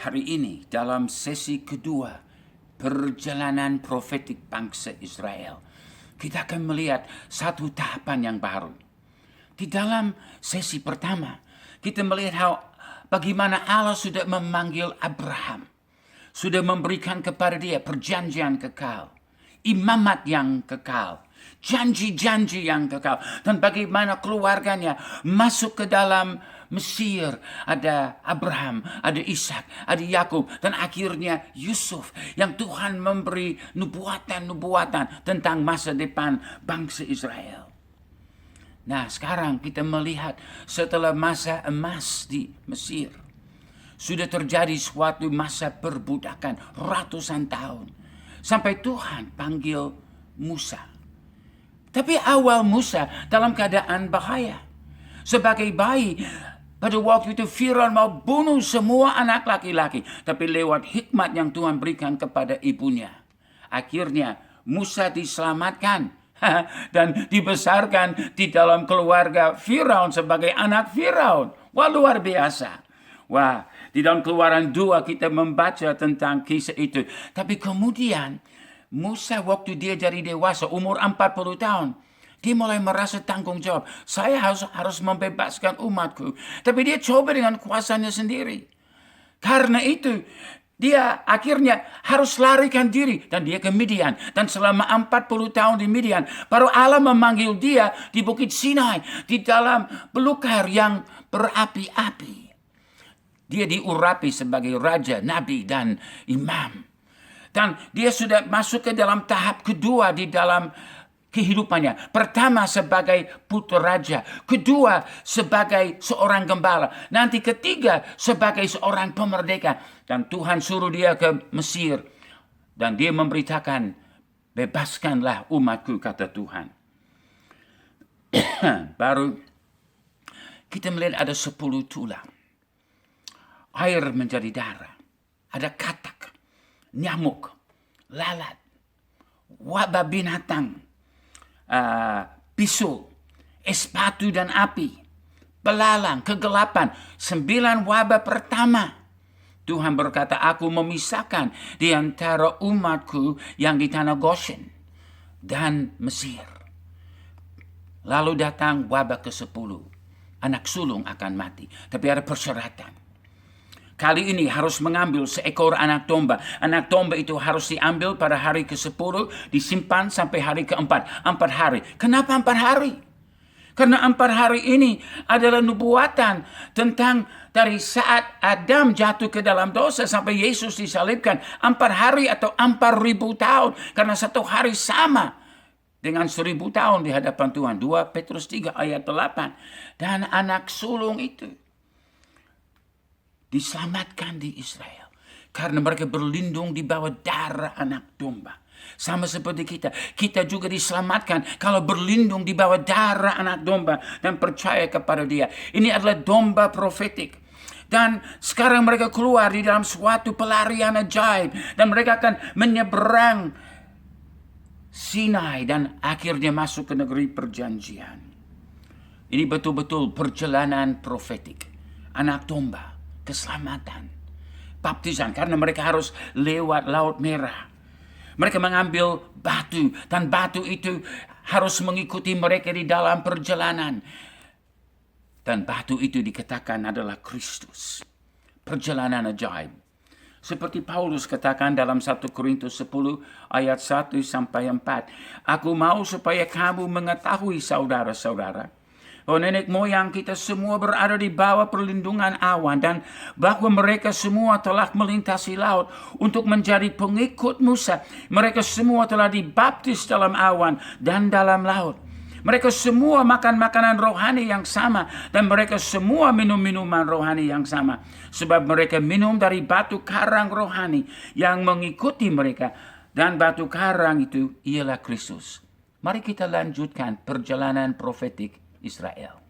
hari ini dalam sesi kedua perjalanan profetik bangsa Israel, kita akan melihat satu tahapan yang baru. Di dalam sesi pertama, kita melihat bagaimana Allah sudah memanggil Abraham, sudah memberikan kepada dia perjanjian kekal, imamat yang kekal, janji-janji yang kekal, dan bagaimana keluarganya masuk ke dalam Mesir. Ada Abraham, ada Ishak, ada Yakub, dan akhirnya Yusuf, yang Tuhan memberi nubuatan-nubuatan tentang masa depan bangsa Israel. Nah, sekarang kita melihat setelah masa emas di Mesir, sudah terjadi suatu masa perbudakan ratusan tahun, sampai Tuhan panggil Musa. Tapi awal Musa dalam keadaan bahaya. Sebagai bayi, pada waktu itu Firaun mau bunuh semua anak laki-laki. Tapi lewat hikmat yang Tuhan berikan kepada ibunya, akhirnya Musa diselamatkan dan dibesarkan di dalam keluarga Firaun sebagai anak Firaun. Wah, luar biasa. Wah, di dalam Keluaran 2 kita membaca tentang kisah itu. Tapi kemudian Musa waktu dia jadi dewasa, umur 40 tahun, dia mulai merasa tanggung jawab. Saya harus membebaskan umatku. Tapi dia coba dengan kuasanya sendiri. Karena itu, dia akhirnya harus larikan diri. Dan dia ke Midian. Dan selama 40 tahun di Midian, baru Allah memanggil dia di Bukit Sinai, di dalam belukar yang berapi-api. Dia diurapi sebagai raja, nabi, dan imam. Dan dia sudah masuk ke dalam tahap kedua di dalam kehidupannya. Pertama sebagai putra raja, kedua sebagai seorang gembala, nanti ketiga sebagai seorang pemerdeka. Dan Tuhan suruh dia ke Mesir, dan dia memberitakan, bebaskanlah umatku, kata Tuhan. Baru kita melihat ada 10 tulang, air menjadi darah, ada katak, nyamuk, lalat, wabah binatang, pisau, es batu dan api, belalang, kegelapan. 9 wabah pertama. Tuhan berkata, aku memisahkan di antara umatku yang di tanah Goshen dan Mesir. Lalu datang wabah ke-10. Anak sulung akan mati. Tapi ada persyaratan. Kali ini harus mengambil seekor anak domba. Anak domba itu harus diambil pada hari ke-10, disimpan sampai hari ke-4. 4 hari. Kenapa 4 hari? Karena 4 hari ini adalah nubuatan tentang dari saat Adam jatuh ke dalam dosa sampai Yesus disalibkan. 4 hari atau 4.000 tahun. Karena 1 hari sama dengan 1.000 tahun di hadapan Tuhan. 2 Petrus 3 ayat 8. Dan anak sulung itu diselamatkan di Israel. Karena mereka berlindung di bawah darah anak domba. Sama seperti kita. Kita juga diselamatkan kalau berlindung di bawah darah anak domba dan percaya kepada dia. Ini adalah domba profetik. Dan sekarang mereka keluar di dalam suatu pelarian ajaib. Dan mereka akan menyeberang Sinai dan akhirnya masuk ke negeri perjanjian. Ini betul-betul perjalanan profetik. Anak domba, keselamatan, baptisan, karena mereka harus lewat Laut Merah. Mereka mengambil batu, dan batu itu harus mengikuti mereka di dalam perjalanan. Dan batu itu dikatakan adalah Kristus. Perjalanan ajaib. Seperti Paulus katakan dalam 1 Korintus 10 ayat 1 sampai 4. Aku mau supaya kamu mengetahui, saudara-saudara, bahwa nenek moyang kita semua berada di bawah perlindungan awan, dan bahwa mereka semua telah melintasi laut untuk menjadi pengikut Musa. Mereka semua telah dibaptis dalam awan dan dalam laut. Mereka semua makan makanan rohani yang sama, dan mereka semua minum minuman rohani yang sama. Sebab mereka minum dari batu karang rohani yang mengikuti mereka, dan batu karang itu ialah Kristus. Mari kita lanjutkan perjalanan profetik Israel.